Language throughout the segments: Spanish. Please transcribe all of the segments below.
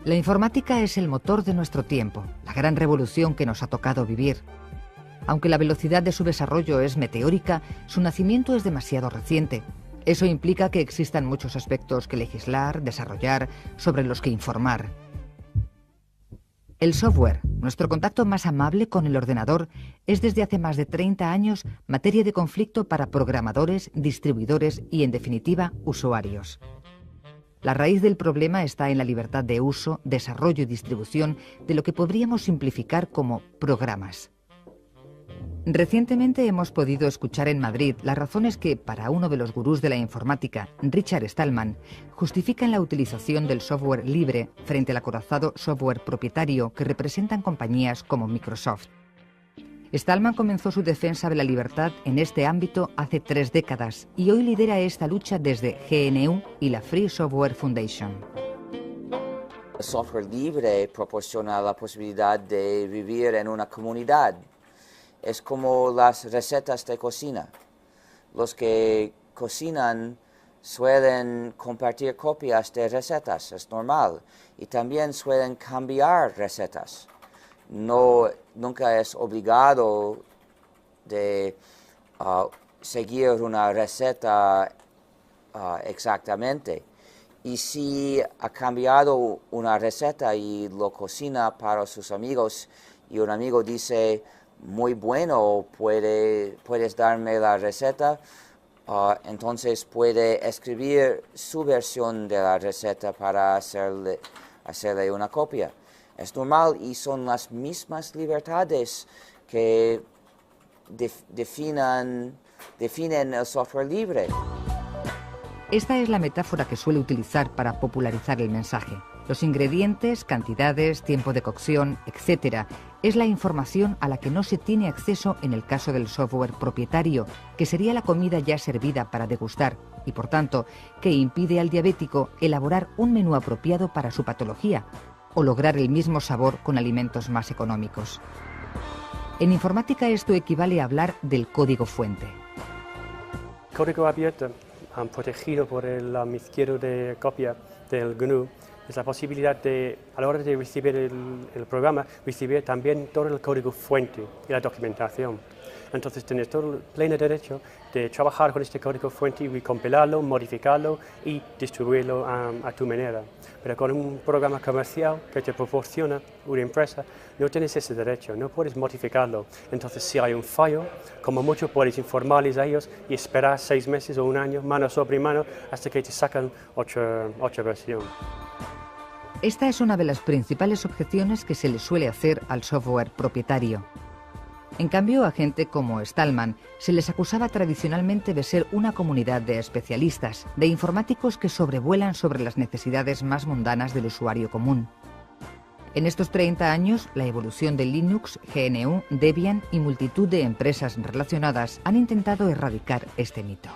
La informática es el motor de nuestro tiempo, la gran revolución que nos ha tocado vivir. Aunque la velocidad de su desarrollo es meteórica, su nacimiento es demasiado reciente. Eso implica que existan muchos aspectos que legislar, desarrollar, sobre los que informar. El software, nuestro contacto más amable con el ordenador, es desde hace más de 30 años materia de conflicto para programadores, distribuidores y, en definitiva, usuarios. La raíz del problema está en la libertad de uso, desarrollo y distribución de lo que podríamos simplificar como programas. Recientemente hemos podido escuchar en Madrid las razones que, para uno de los gurús de la informática, Richard Stallman, justifican la utilización del software libre frente al acorazado software propietario que representan compañías como Microsoft. Stallman comenzó su defensa de la libertad en este ámbito hace 3 décadas y hoy lidera esta lucha desde GNU y la Free Software Foundation. El software libre proporciona la posibilidad de vivir en una comunidad. Es como las recetas de cocina. Los que cocinan suelen compartir copias de recetas, es normal, y también suelen cambiar recetas. Nunca es obligado de seguir una receta exactamente. Y si ha cambiado una receta y lo cocina para sus amigos y un amigo dice, muy bueno, puedes darme la receta, entonces puede escribir su versión de la receta para hacerle una copia. Es normal y son las mismas libertades que definen el software libre. Esta es la metáfora que suele utilizar para popularizar el mensaje. Los ingredientes, cantidades, tiempo de cocción, etc. es la información a la que no se tiene acceso en el caso del software propietario, que sería la comida ya servida para degustar y, por tanto, que impide al diabético elaborar un menú apropiado para su patología o lograr el mismo sabor con alimentos más económicos. En informática esto equivale a hablar del código fuente. Código abierto, protegido por el izquierdo de copia del GNU, es la posibilidad de, a la hora de recibir el programa, recibir también todo el código fuente y la documentación. Entonces tienes todo el pleno derecho de trabajar con este código fuente y recompilarlo, modificarlo y distribuirlo a tu manera. Pero con un programa comercial que te proporciona una empresa, no tienes ese derecho, no puedes modificarlo. Entonces si hay un fallo, como mucho puedes informarles a ellos y esperar 6 meses o un año, mano sobre mano, hasta que te sacan otra versión. Esta es una de las principales objeciones que se le suele hacer al software propietario. En cambio, a gente como Stallman se les acusaba tradicionalmente de ser una comunidad de especialistas, de informáticos que sobrevuelan sobre las necesidades más mundanas del usuario común. En estos 30 años, la evolución de Linux, GNU, Debian y multitud de empresas relacionadas han intentado erradicar este mito.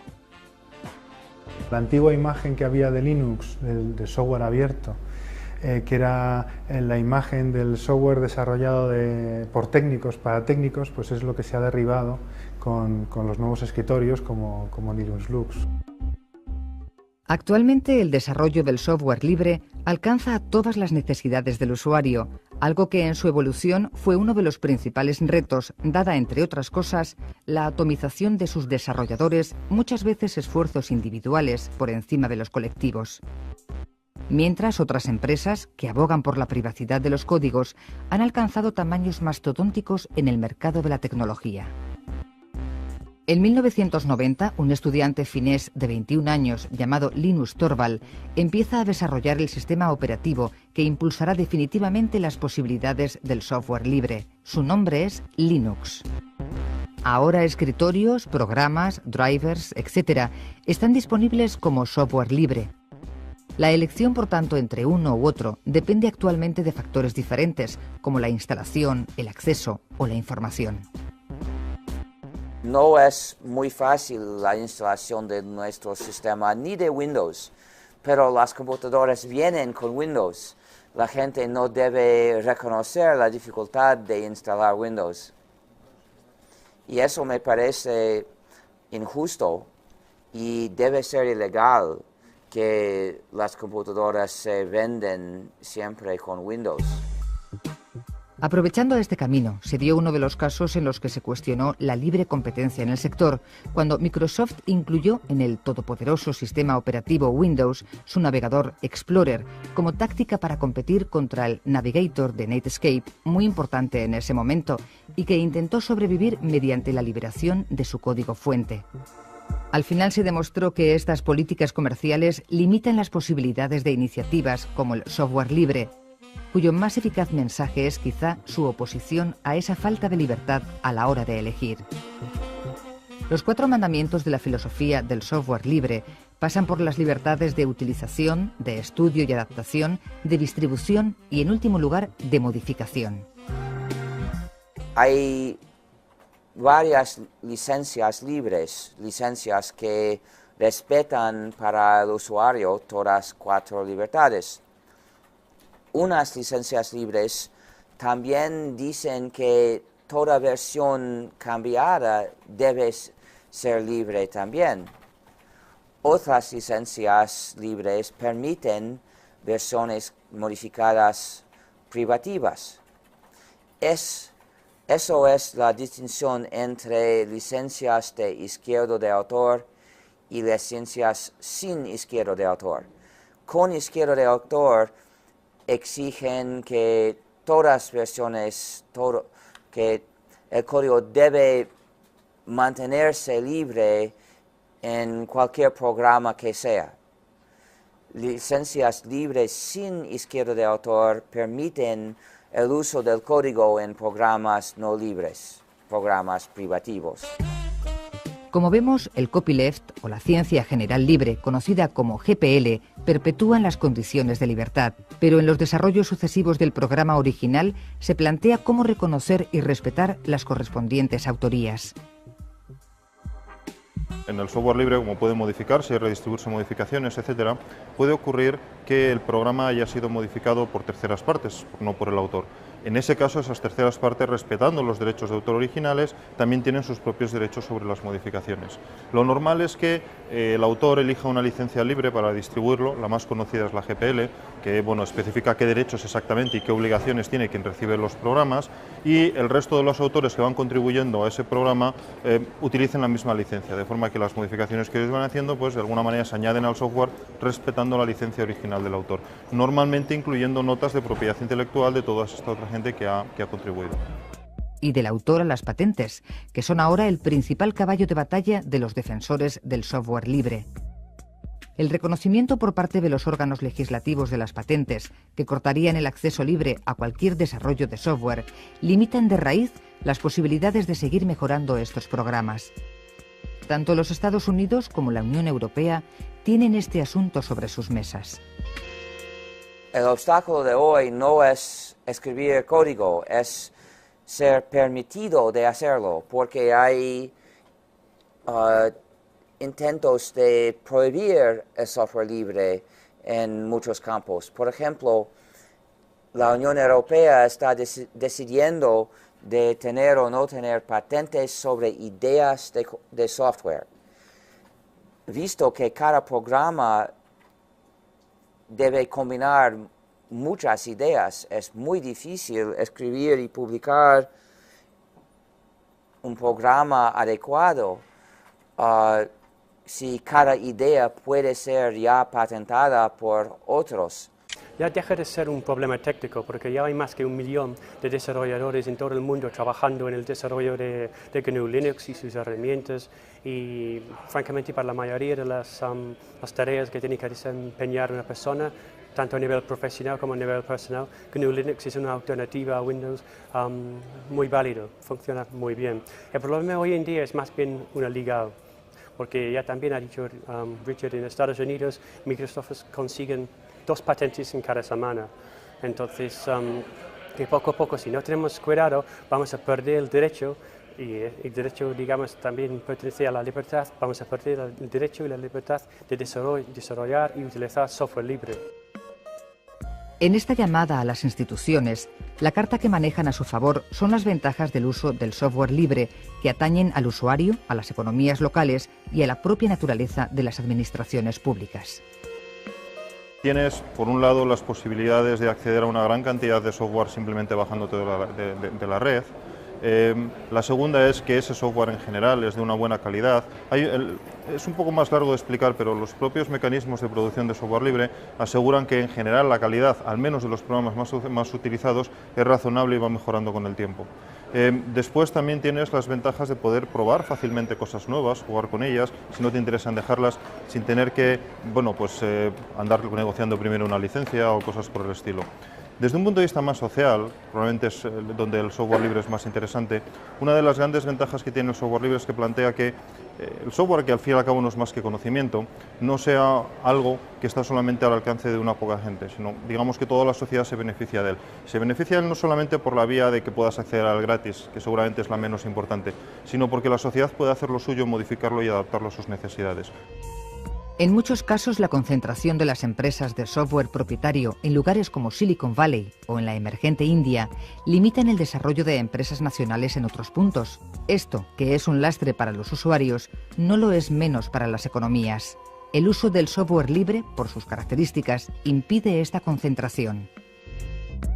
La antigua imagen que había de Linux, de software abierto, que era la imagen del software desarrollado por técnicos para técnicos, pues es lo que se ha derribado con los nuevos escritorios como Linux Lux. Actualmente el desarrollo del software libre alcanza a todas las necesidades del usuario, algo que en su evolución fue uno de los principales retos, dada entre otras cosas la atomización de sus desarrolladores, muchas veces esfuerzos individuales por encima de los colectivos. Mientras otras empresas, que abogan por la privacidad de los códigos, han alcanzado tamaños mastodónticos en el mercado de la tecnología. En 1990, un estudiante finés de 21 años llamado Linus Torvald empieza a desarrollar el sistema operativo que impulsará definitivamente las posibilidades del software libre. Su nombre es Linux. Ahora escritorios, programas, drivers, etc. están disponibles como software libre. La elección, por tanto, entre uno u otro depende actualmente de factores diferentes, como la instalación, el acceso o la información. No es muy fácil la instalación de nuestro sistema ni de Windows, pero las computadoras vienen con Windows. La gente no debe reconocer la dificultad de instalar Windows. Y eso me parece injusto y debe ser ilegal. que las computadoras se venden siempre con Windows. Aprovechando este camino, se dio uno de los casos en los que se cuestionó la libre competencia en el sector, cuando Microsoft incluyó en el todopoderoso sistema operativo Windows su navegador Explorer como táctica para competir contra el Navigator de Netscape, muy importante en ese momento, y que intentó sobrevivir mediante la liberación de su código fuente. Al final se demostró que estas políticas comerciales limitan las posibilidades de iniciativas como el software libre, cuyo más eficaz mensaje es quizá su oposición a esa falta de libertad a la hora de elegir. Los 4 mandamientos de la filosofía del software libre pasan por las libertades de utilización, de estudio y adaptación, de distribución y, en último lugar, de modificación. Hay varias licencias libres, licencias que respetan para el usuario todas 4 libertades. Unas licencias libres también dicen que toda versión cambiada debe ser libre también. Otras licencias libres permiten versiones modificadas privativas. Eso es la distinción entre licencias de izquierdo de autor y licencias sin izquierdo de autor. Con izquierdo de autor exigen que todas versiones, que el código debe mantenerse libre en cualquier programa que sea. Licencias libres sin izquierda de autor permiten el uso del código en programas no libres, programas privativos. Como vemos, el copyleft, o la ciencia general libre, conocida como GPL, perpetúan las condiciones de libertad, pero en los desarrollos sucesivos del programa original se plantea cómo reconocer y respetar las correspondientes autorías. En el software libre, como puede modificarse y redistribuirse modificaciones, etc., puede ocurrir que el programa haya sido modificado por terceras partes, no por el autor. En ese caso, esas terceras partes, respetando los derechos de autor originales, también tienen sus propios derechos sobre las modificaciones. Lo normal es que el autor elija una licencia libre para distribuirlo, la más conocida es la GPL, que especifica qué derechos exactamente y qué obligaciones tiene quien recibe los programas, y el resto de los autores que van contribuyendo a ese programa utilicen la misma licencia, de forma que las modificaciones que ellos van haciendo, pues de alguna manera se añaden al software respetando la licencia original del autor, normalmente incluyendo notas de propiedad intelectual de toda esta otra gente que ha contribuido. Y del autor a las patentes, que son ahora el principal caballo de batalla de los defensores del software libre. El reconocimiento por parte de los órganos legislativos de las patentes, que cortarían el acceso libre a cualquier desarrollo de software, limitan de raíz las posibilidades de seguir mejorando estos programas. Tanto los Estados Unidos como la Unión Europea tienen este asunto sobre sus mesas. El obstáculo de hoy no es escribir código, es ser permitido de hacerlo, porque hay intentos de prohibir el software libre en muchos campos. Por ejemplo, la Unión Europea está decidiendo de tener o no tener patentes sobre ideas de software. Visto que cada programa debe combinar muchas ideas, es muy difícil escribir y publicar un programa adecuado si cada idea puede ser ya patentada por otros. Ya deja de ser un problema técnico, porque ya hay más que 1 millón de desarrolladores en todo el mundo trabajando en el desarrollo de GNU Linux y sus herramientas, y francamente para la mayoría de las tareas que tiene que desempeñar una persona, tanto a nivel profesional como a nivel personal, GNU Linux es una alternativa a Windows muy válido, funciona muy bien. El problema hoy en día es más bien una legal, porque ya también ha dicho Richard, en Estados Unidos Microsoft consiguen 2 patentes en cada semana. Entonces, que poco a poco, si no tenemos cuidado, vamos a perder el derecho, y el derecho, digamos, también pertenece a la libertad, vamos a perder el derecho y la libertad de desarrollar y utilizar software libre. En esta llamada a las instituciones, la carta que manejan a su favor son las ventajas del uso del software libre, que atañen al usuario, a las economías locales y a la propia naturaleza de las administraciones públicas. Tienes, por un lado, las posibilidades de acceder a una gran cantidad de software simplemente bajándote de la red. La segunda es que ese software en general es de una buena calidad. Es un poco más largo de explicar, pero los propios mecanismos de producción de software libre aseguran que en general la calidad, al menos de los programas más utilizados, es razonable y va mejorando con el tiempo. Después también tienes las ventajas de poder probar fácilmente cosas nuevas, jugar con ellas, si no te interesan dejarlas, sin tener que andar negociando primero una licencia o cosas por el estilo. Desde un punto de vista más social, probablemente es donde el software libre es más interesante, una de las grandes ventajas que tiene el software libre es que plantea que el software, que al fin y al cabo no es más que conocimiento, no sea algo que está solamente al alcance de una poca gente, sino digamos que toda la sociedad se beneficia de él. Se beneficia de él no solamente por la vía de que puedas acceder al gratis, que seguramente es la menos importante, sino porque la sociedad puede hacer lo suyo, modificarlo y adaptarlo a sus necesidades. En muchos casos, la concentración de las empresas de software propietario en lugares como Silicon Valley o en la emergente India limitan el desarrollo de empresas nacionales en otros puntos. Esto, que es un lastre para los usuarios, no lo es menos para las economías. El uso del software libre, por sus características, impide esta concentración.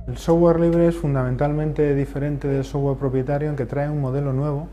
El software libre es fundamentalmente diferente del software propietario en que trae un modelo nuevo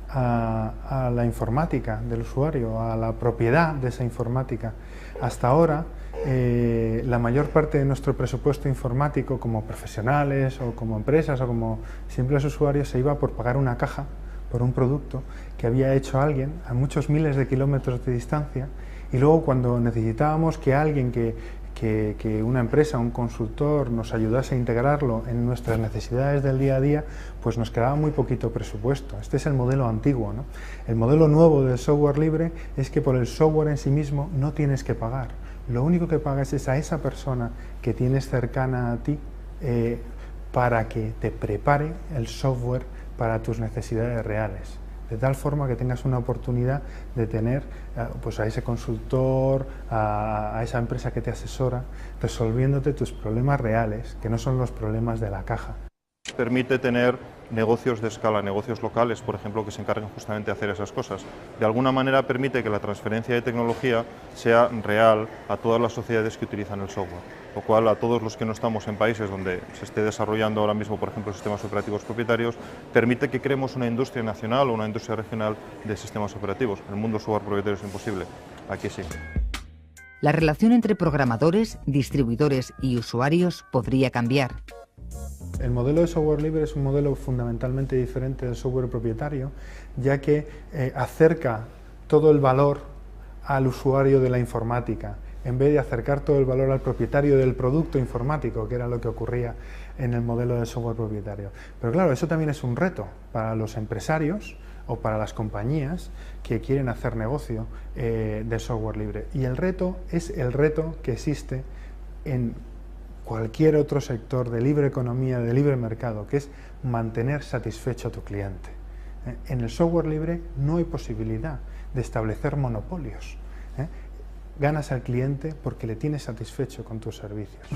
a la informática del usuario, a la propiedad de esa informática. Hasta ahora, la mayor parte de nuestro presupuesto informático, como profesionales o como empresas o como simples usuarios, se iba por pagar una caja por un producto que había hecho alguien a muchos miles de kilómetros de distancia, y luego cuando necesitábamos que alguien, que una empresa, un consultor nos ayudase a integrarlo en nuestras necesidades del día a día, pues nos quedaba muy poquito presupuesto. Este es el modelo antiguo, ¿no? El modelo nuevo del software libre es que por el software en sí mismo no tienes que pagar. Lo único que pagas es a esa persona que tienes cercana a ti para que te prepare el software para tus necesidades reales, de tal forma que tengas una oportunidad de tener pues a ese consultor, a esa empresa que te asesora, resolviéndote tus problemas reales, que no son los problemas de la caja. Permite tener negocios de escala, negocios locales, por ejemplo, que se encarguen justamente de hacer esas cosas. De alguna manera permite que la transferencia de tecnología sea real a todas las sociedades que utilizan el software, lo cual a todos los que no estamos en países donde se esté desarrollando ahora mismo, por ejemplo, sistemas operativos propietarios, permite que creemos una industria nacional o una industria regional de sistemas operativos. En el mundo software propietario es imposible, aquí sí. La relación entre programadores, distribuidores y usuarios podría cambiar. El modelo de software libre es un modelo fundamentalmente diferente del software propietario, ya que acerca todo el valor al usuario de la informática, en vez de acercar todo el valor al propietario del producto informático, que era lo que ocurría en el modelo de software propietario. Pero claro, eso también es un reto para los empresarios o para las compañías que quieren hacer negocio de software libre. Y el reto es el reto que existe en cualquier otro sector de libre economía, de libre mercado, que es mantener satisfecho a tu cliente. En el software libre no hay posibilidad de establecer monopolios. Ganas al cliente porque le tienes satisfecho con tus servicios.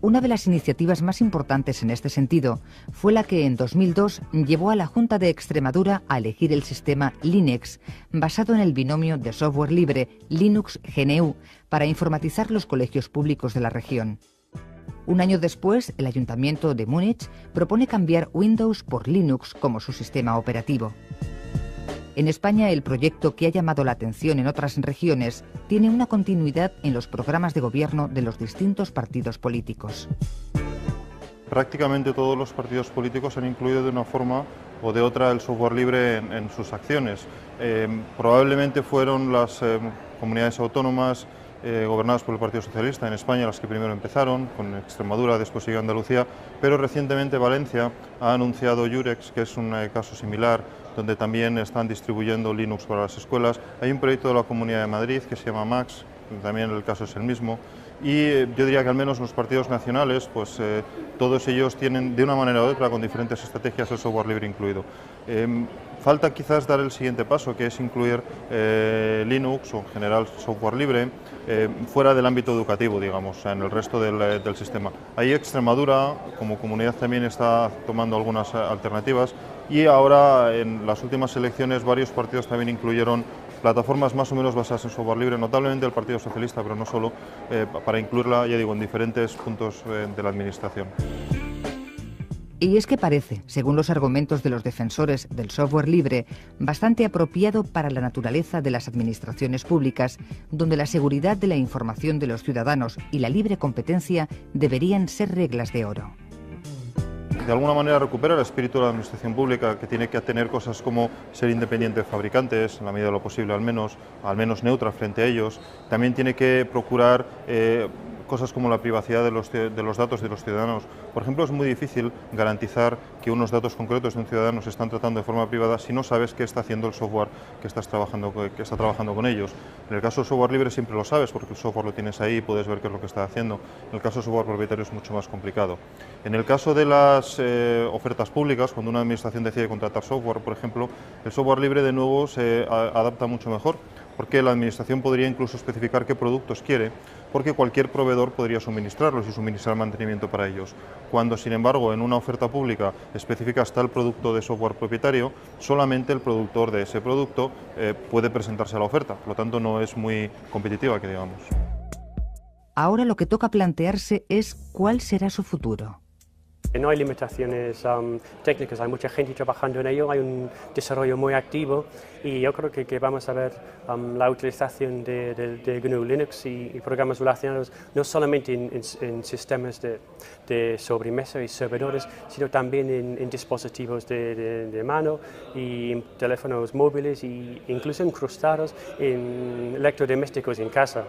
Una de las iniciativas más importantes en este sentido fue la que en 2002 llevó a la Junta de Extremadura a elegir el sistema Linux, basado en el binomio de software libre Linux-GNU, para informatizar los colegios públicos de la región. Un año después, el Ayuntamiento de Múnich propone cambiar Windows por Linux como su sistema operativo. En España, el proyecto, que ha llamado la atención en otras regiones, tiene una continuidad en los programas de gobierno de los distintos partidos políticos. Prácticamente todos los partidos políticos han incluido de una forma o de otra el software libre en sus acciones. Probablemente fueron las comunidades autónomas gobernadas por el Partido Socialista en España las que primero empezaron, con Extremadura, después siguió Andalucía, pero recientemente Valencia ha anunciado Jurex, que es un caso similar, donde también están distribuyendo Linux para las escuelas. Hay un proyecto de la Comunidad de Madrid que se llama Max, también el caso es el mismo, y yo diría que al menos los partidos nacionales, pues todos ellos tienen de una manera u otra, con diferentes estrategias, el software libre incluido. Falta quizás dar el siguiente paso, que es incluir Linux o en general software libre fuera del ámbito educativo, digamos, o sea, en el resto del sistema. Ahí Extremadura, como comunidad, también está tomando algunas alternativas, y ahora en las últimas elecciones varios partidos también incluyeron plataformas más o menos basadas en software libre, notablemente el Partido Socialista, pero no solo, para incluirla, ya digo, en diferentes puntos de la administración. Y es que parece, según los argumentos de los defensores del software libre, bastante apropiado para la naturaleza de las administraciones públicas, donde la seguridad de la información de los ciudadanos y la libre competencia deberían ser reglas de oro. De alguna manera recupera el espíritu de la administración pública, que tiene que tener cosas como ser independiente de fabricantes, en la medida de lo posible al menos neutra frente a ellos. También tiene que procurar cosas como la privacidad de los datos de los ciudadanos. Por ejemplo, es muy difícil garantizar que unos datos concretos de un ciudadano se están tratando de forma privada si no sabes qué está haciendo el software que está trabajando con ellos. En el caso del software libre siempre lo sabes porque el software lo tienes ahí y puedes ver qué es lo que está haciendo. En el caso del software propietario es mucho más complicado. En el caso de las ofertas públicas, cuando una administración decide contratar software, por ejemplo, el software libre de nuevo se adapta mucho mejor, porque la administración podría incluso especificar qué productos quiere, porque cualquier proveedor podría suministrarlos y suministrar mantenimiento para ellos. Cuando, sin embargo, en una oferta pública específica está el producto de software propietario, solamente el productor de ese producto puede presentarse a la oferta, por lo tanto no es muy competitiva, que digamos. Ahora lo que toca plantearse es cuál será su futuro. No hay limitaciones técnicas, hay mucha gente trabajando en ello, hay un desarrollo muy activo y yo creo que vamos a ver la utilización de GNU Linux y programas relacionados no solamente en sistemas de sobremesa y servidores, sino también en dispositivos de mano y en teléfonos móviles e incluso incrustados en electrodomésticos en casa.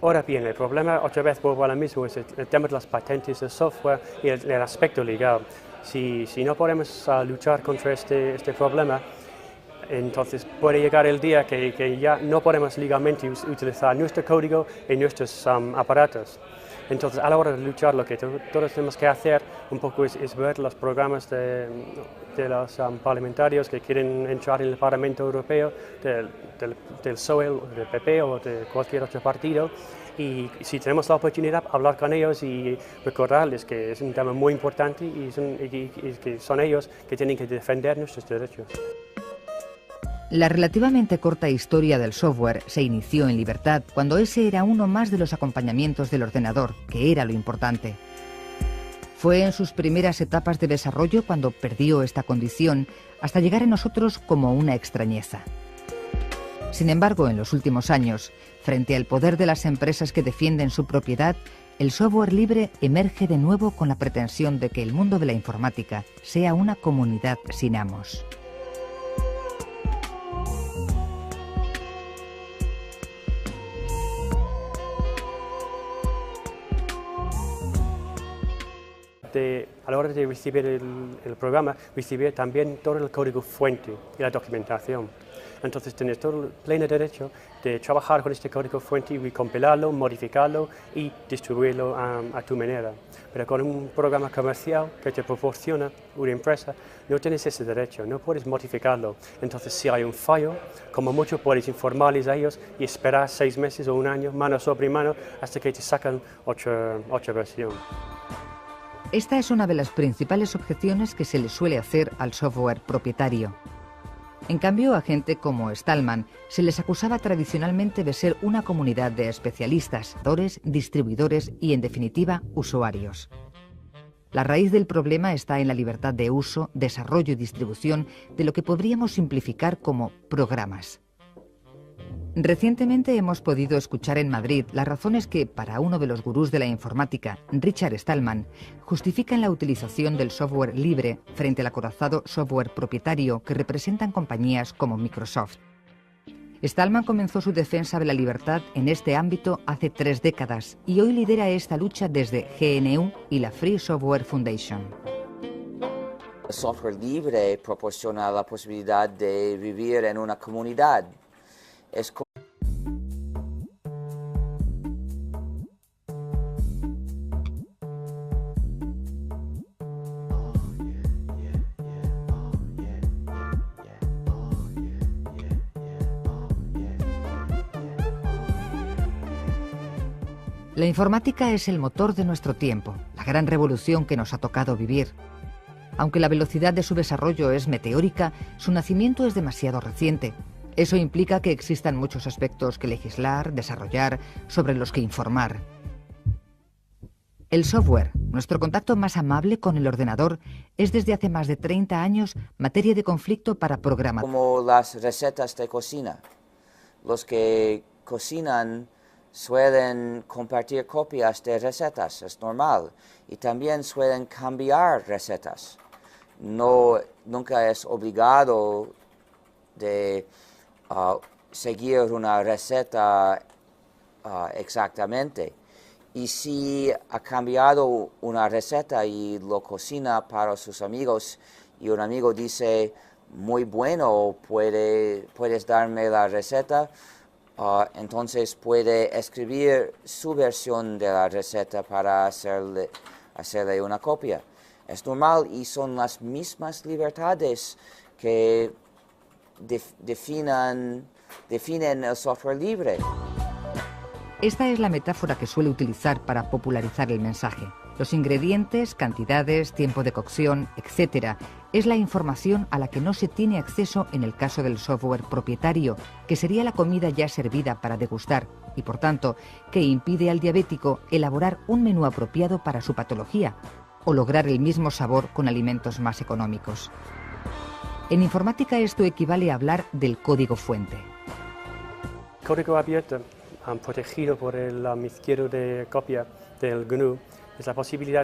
Ahora bien, el problema, otra vez vuelvo a lo mismo, es el tema de las patentes del software y el aspecto legal. Si no podemos luchar contra este problema, entonces puede llegar el día que ya no podemos legalmente utilizar nuestro código en nuestros aparatos. Entonces, a la hora de luchar, lo que todos tenemos que hacer un poco es ver los programas de los parlamentarios que quieren entrar en el Parlamento Europeo, del PSOE, del PP o de cualquier otro partido, y si tenemos la oportunidad, hablar con ellos y recordarles que es un tema muy importante y que son ellos que tienen que defender nuestros derechos. La relativamente corta historia del software se inició en libertad cuando ese era uno más de los acompañamientos del ordenador, que era lo importante. Fue en sus primeras etapas de desarrollo cuando perdió esta condición, hasta llegar a nosotros como una extrañeza. Sin embargo, en los últimos años, frente al poder de las empresas que defienden su propiedad, el software libre emerge de nuevo con la pretensión de que el mundo de la informática sea una comunidad sin amos. A la hora de recibir el programa, recibir también todo el código fuente y la documentación. Entonces tienes todo el pleno derecho de trabajar con este código fuente y recompilarlo, modificarlo y distribuirlo a tu manera. Pero con un programa comercial que te proporciona una empresa, no tienes ese derecho, no puedes modificarlo. Entonces si hay un fallo, como mucho puedes informarles a ellos y esperar 6 meses o un año, mano sobre mano, hasta que te sacan otra versión. Esta es una de las principales objeciones que se le suele hacer al software propietario. En cambio, a gente como Stallman se les acusaba tradicionalmente de ser una comunidad de especialistas, distribuidores y, en definitiva, usuarios. La raíz del problema está en la libertad de uso, desarrollo y distribución de lo que podríamos simplificar como programas. Recientemente hemos podido escuchar en Madrid las razones que, para uno de los gurús de la informática, Richard Stallman, justifican la utilización del software libre frente al acorazado software propietario que representan compañías como Microsoft. Stallman comenzó su defensa de la libertad en este ámbito hace 3 décadas y hoy lidera esta lucha desde GNU y la Free Software Foundation. El software libre proporciona la posibilidad de vivir en una comunidad. La informática es el motor de nuestro tiempo, la gran revolución que nos ha tocado vivir. Aunque la velocidad de su desarrollo es meteórica, su nacimiento es demasiado reciente. Eso implica que existan muchos aspectos que legislar, desarrollar, sobre los que informar. El software, nuestro contacto más amable con el ordenador, es desde hace más de 30 años materia de conflicto para programadores. Como las recetas de cocina. Los que cocinan suelen compartir copias de recetas, es normal. Y también suelen cambiar recetas. Nunca es obligado de seguir una receta exactamente. Y si ha cambiado una receta y lo cocina para sus amigos y un amigo dice, muy bueno, puedes darme la receta, entonces puede escribir su versión de la receta para hacerle una copia. Es normal y son las mismas libertades que definen el software libre. Esta es la metáfora que suele utilizar para popularizar el mensaje. Los ingredientes, cantidades, tiempo de cocción, etc. es la información a la que no se tiene acceso en el caso del software propietario, que sería la comida ya servida para degustar y, por tanto, que impide al diabético elaborar un menú apropiado para su patología o lograr el mismo sabor con alimentos más económicos. En informática esto equivale a hablar del código fuente. Código abierto, protegido por el izquierdo de copia del GNU, es la posibilidad